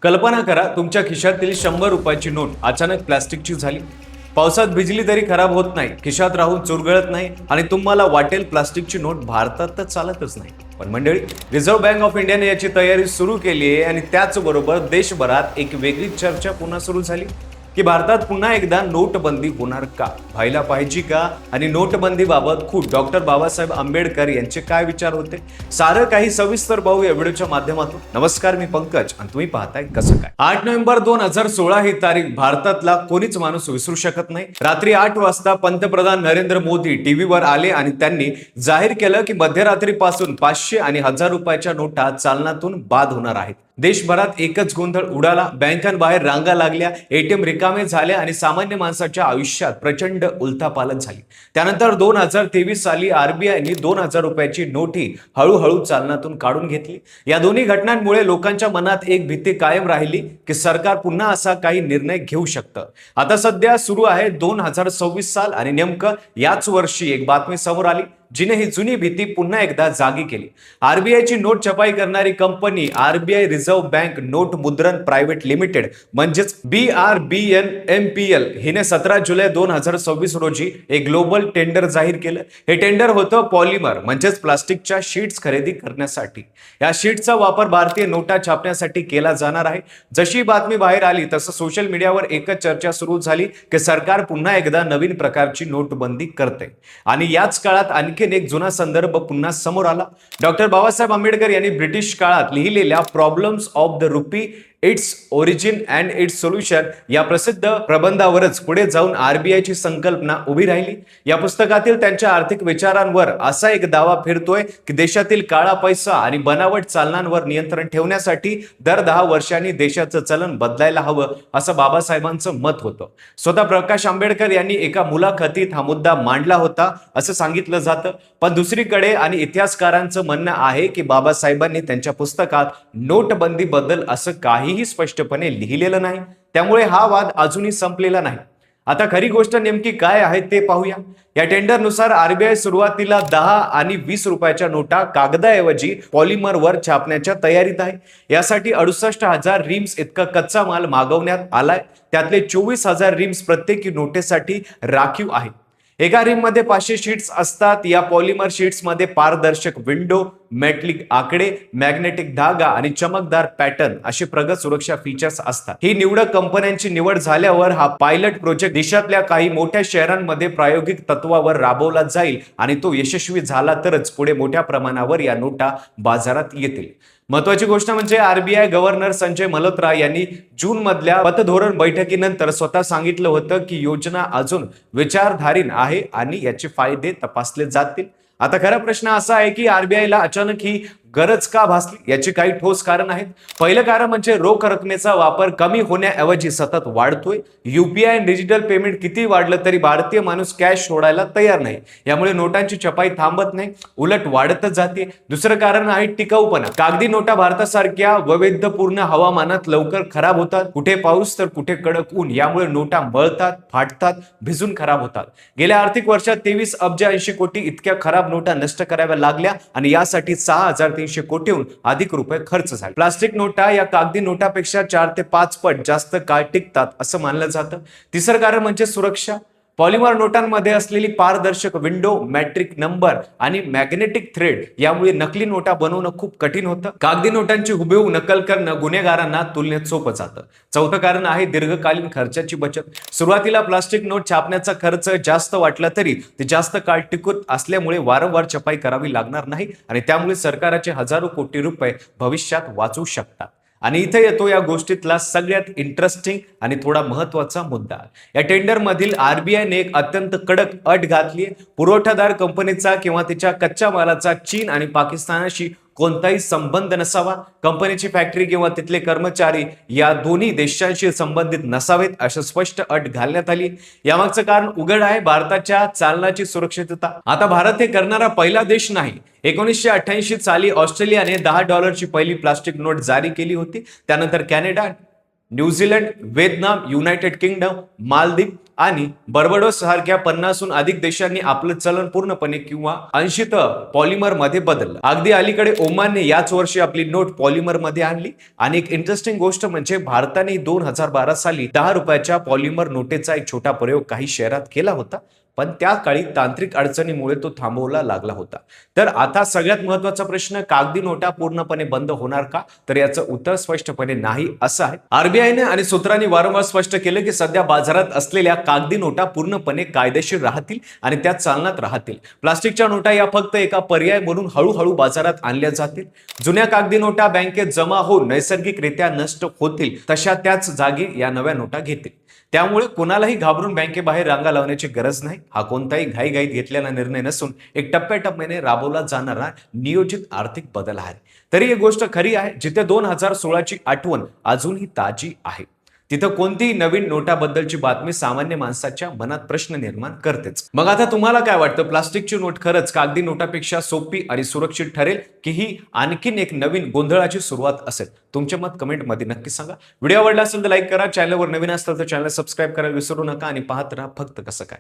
कल्पना करा, तुमच्या खिशातील 100 रुपयाची नोट अचानक प्लास्टिकची झाली. पावसात भिजली तरी खराब होत नाही, खिशात राहून चुरगळत नाही आणि तुम्हाला वाटेल प्लास्टिकची नोट भारतात तर चालतच नाही. पण मंडळी, रिझर्व्ह बँक ऑफ इंडियाने याची तयारी सुरू केली आहे आणि त्याचबरोबर देशभरात एक वेगळी चर्चा पुन्हा सुरू झाली की भारतात पुन्हा एकदा नोटबंदी होणार का, व्हायला पाहिजे का, आणि नोटबंदीबाबत खूप डॉक्टर बाबासाहेब आंबेडकर यांचे काय विचार होते, सारं काही सविस्तर पाहूया व्हिडिओच्या माध्यमातून. नमस्कार, मी पंकज आणि तुम्ही पाहताय कसं काय. 8 नोव्हेंबर 2016 ही तारीख भारतातला कोणीच माणूस विसरू शकत नाही. रात्री 8 वाजता पंतप्रधान नरेंद्र मोदी टीव्हीवर आले आणि त्यांनी जाहीर केलं की मध्यरात्रीपासून 500 आणि 1000 रुपयाच्या नोटा चालनातून बाद होणार आहेत. देशभरात एकच गोंधळ उडाला. बँकांबाहेर रांगा लागल्या, एटीएम रिकामे झाले आणि सामान्य माणसाच्या आयुष्यात प्रचंड उलथापालथ झाली. त्यानंतर 2023 साली आरबीआयने 2000 रुपयाची नोटही हळूहळू चालनातून काढून घेतली. या दोन्ही घटनांमुळे लोकांच्या मनात एक भीती कायम राहिली की सरकार पुन्हा असा काही निर्णय घेऊ शकतं. आता सध्या सुरू आहे 2026 साल आणि नेमकं याच वर्षी एक बातमी समोर आली जिने ही जुनी भीती पुन्हा एकदा जागी केली. आरबीआयची नोट छपाई करणारी company RBI reserve bank note मुद्रण प्रायव्हेट लिमिटेड म्हणजेच BRBNMPL हिने 17 जुलै 2026 रोजी एक ग्लोबल टेंडर जाहीर केलं. हे टेंडर होतं पॉलिमर म्हणजेच प्लास्टिकच्या शीट्स खरेदी करण्यासाठी. या शीट्सचा वापर भारतीय नोटा छापण्यासाठी केला जाणार आहे. जशी बातमी बाहेर आली तसं सोशल मीडियावर एकच चर्चा सुरू झाली की सरकार पुन्हा एकदा नवीन प्रकारची नोटबंदी करते. आणि याच काळात आणखी एक जुना संदर्भ पुन्हा समोर आला. डॉक्टर बाबासाहेब आंबेडकर यांनी ब्रिटिश काळात लिहिलेल्या problems of the rupee, its origin and it's solution या प्रसिद्ध प्रबंधावरच पुढे जाऊन आरबीआयची संकल्पना उभी राहिली. या पुस्तकातील त्यांच्या आर्थिक विचारांवर असा एक दावा फिरतोय की देशातील काळा पैसा आणि बनावट चलनांवर नियंत्रण ठेवण्यासाठी दर 10 वर्षांनी देशाचं चलन बदलायला हवं असं बाबासाहेबांचं मत होतं. स्वतः प्रकाश आंबेडकर यांनी एका मुलाखतीत हा मुद्दा मांडला होता असं सांगितलं जातं. पण दुसरीकडे आणि इतिहासकारांचं म्हणणं आहे की बाबासाहेबांनी त्यांच्या पुस्तकात नोटबंदी बद्दल असं काहीही स्पष्टपणे लिहिलेलं नाही. त्यामुळे हा वाद अजूनही संपलेला नाही. आता खरी गोष्ट नेमकी काय आहे ते पाहूया. या टेंडरनुसार आरबीआय सुरुवातीला 10 आणि 20 रुपयाच्या नोटा कागदाऐवजी पॉलिमरवर छापण्याच्या तयारीत आहे. यासाठी 68,000 रिम्स इतका कच्चा माल मागवण्यात आलाय. त्यातले 24,000 रिम्स प्रत्येकी नोटेसाठी राखीव आहेत. एका रिममध्ये 500 शीट्स असतात. या पॉलिमर शीट्समध्ये पारदर्शक विंडो, मेटलिक आकडे, मॅग्नेटिक धागा आणि चमकदार पॅटर्न असे प्रगत सुरक्षा फीचर्स असतात. ही निवडक कंपन्यांची निवड झाल्यावर हा पायलट प्रोजेक्ट देशातल्या काही मोठ्या शहरांमध्ये प्रायोगिक तत्वावर राबवला जाईल आणि तो यशस्वी झाला तरच पुढे मोठ्या प्रमाणावर या नोटा बाजारात येतील. महत्वाची गोष्ट म्हणजे आरबीआय गव्हर्नर संजय मल्होत्रा यांनी जून मधल्या पतधोरण बैठकीनंतर स्वतः सांगितलं होतं की योजना अजून विचारधारीन आहे आणि याचे फायदे तपासले जातील. आता खरा प्रश्न असा आहे की आरबीआयला अचानक ही गरज का भासली. याची काही ठोस कारण आहेत. पहिलं कारण म्हणजे रोख रकमेचा वापर कमी होण्याऐवजी सतत वाढतोय. युपीआय आणि डिजिटल पेमेंट किती वाढलं तरी भारतीय माणूस कॅश सोडायला तयार नाही. यामुळे नोटांची छपाई थांबत नाही, उलट वाढतच जाते. दुसरं कारण आहे टिकाऊपणा. कागदी नोटा भारतासारख्या वैविध्यपूर्ण हवामानात लवकर खराब होतात. कुठे पाऊस तर कुठे कडक ऊन. यामुळे नोटा मळतात, फाटतात, भिजून खराब होतात. गेल्या आर्थिक वर्षात 23 अब्ज 80 कोटी इतक्या खराब नोटा नष्ट कराव्या लागल्या आणि यासाठी 6,300 कोटीहून अधिक रुपये खर्च झाले. प्लास्टिक नोटा या कागदी नोटापेक्षा 4 ते 5 पट जास्त काळ टिकतात असं मानलं जातं. तिसरं कारण म्हणजे सुरक्षा. पॉलिमर नोटांमध्ये असलेली पारदर्शक विंडो, मॅट्रिक नंबर आणि मॅग्नेटिक थ्रेड यामुळे नकली नोटा बनवणं खूप कठीण होतं. कागदी नोटांची हुबेहूब नकल करणं गुन्हेगारांना तुलनेत सोपं जातं. चौथं कारण आहे दीर्घकालीन खर्चाची बचत. सुरुवातीला प्लास्टिक नोट छापण्याचा खर्च जास्त वाटला तरी ते जास्त काळ टिकत असल्यामुळे वारंवार छपाई करावी लागणार नाही आणि त्यामुळे सरकारचे हजारो कोटी रुपये भविष्यात वाचू शकतात. आणि इथे येतो या गोष्टीतला सगळ्यात इंटरेस्टिंग आणि थोडा महत्वाचा मुद्दा. या टेंडर मधील आरबीआयने एक अत्यंत कडक अट घातली. पुरवठादार कंपनीचा किंवा तिच्या कच्च्या मालाचा चीन आणि पाकिस्तानाशी कोणताही संबंध नसावा. कंपनीची फॅक्टरी किंवा तिथले कर्मचारी या दोन्ही देशांशी संबंधित नसावेत अशी स्पष्ट अट घालण्यात आली. यामागचं कारण उघड आहे, भारताच्या चलनाची सुरक्षितता. आता भारत हे करणारा पहिला देश नाही. 1988 साली ऑस्ट्रेलियाने $10 ची पहिली प्लास्टिक नोट जारी केली होती. त्यानंतर Canada, New Zealand, Vietnam, United kingdom, Maldives आणि बर्बाडोस सारख्या 50हून अधिक देशांनी आपलं चलन पूर्णपणे किंवा अंशतः पॉलिमर मध्ये बदललं. अगदी अलीकडे ओमानने याच वर्षी आपली नोट पॉलिमर मध्ये आणली. आणि एक इंटरेस्टिंग गोष्ट म्हणजे भारताने 2012 साली 10 रुपयाच्या पॉलिमर नोटेचा एक छोटा प्रयोग काही शहरात केला होता, पण त्या काळी तांत्रिक अडचणीमुळे तो थांबवला लागला होता. तर आता सगळ्यात महत्वाचा प्रश्न, कागदी नोटा पूर्णपणे बंद होणार का? तर याचं उत्तर स्पष्टपणे नाही असं आहे. आरबीआयने आणि सूत्रांनी वारंवार स्पष्ट केलं की सध्या बाजारात असलेल्या कागदी नोटा पूर्णपणे कायदेशीर राहतील आणि त्या चालनात राहतील. प्लास्टिकच्या नोटा या फक्त एका पर्याय म्हणून हळूहळू बाजारात आणल्या जातील. जुन्या कागदी नोटा बँकेत जमा होऊन नैसर्गिकरित्या नष्ट होतील, तशा त्याच जागी या नव्या नोटा घेतील. त्यामुळे कोणालाही घाबरून बँकेबाहेर रांगा लावण्याची गरज नाही. हा कोणताही घाईघाईत घेतलेला निर्णय नसून एक टप्प्याटप्प्याने राबवला जाणारा नियोजित आर्थिक बदल आहे. तरी ही गोष्ट खरी आहे, जिथे 2016ची आठवण अजूनही ताजी आहे, तिथं कोणतीही नवीन नोटाबद्दलची बातमी सामान्य माणसाच्या मनात प्रश्न निर्माण करतेच. मग आता तुम्हाला काय वाटतं, प्लास्टिकची नोट खरंच कागदी नोटापेक्षा सोपी आणि सुरक्षित ठरेल, की ही आणखीन एक नवीन गोंधळाची सुरुवात असेल? तुमचे मत कमेंटमध्ये नक्की सांगा. व्हिडिओ आवडला असेल तर लाईक करा, चॅनलवर नवीन असेल तर चॅनल सबस्क्राईब करायला विसरू नका आणि पाहत राहा फक्त कसं काय.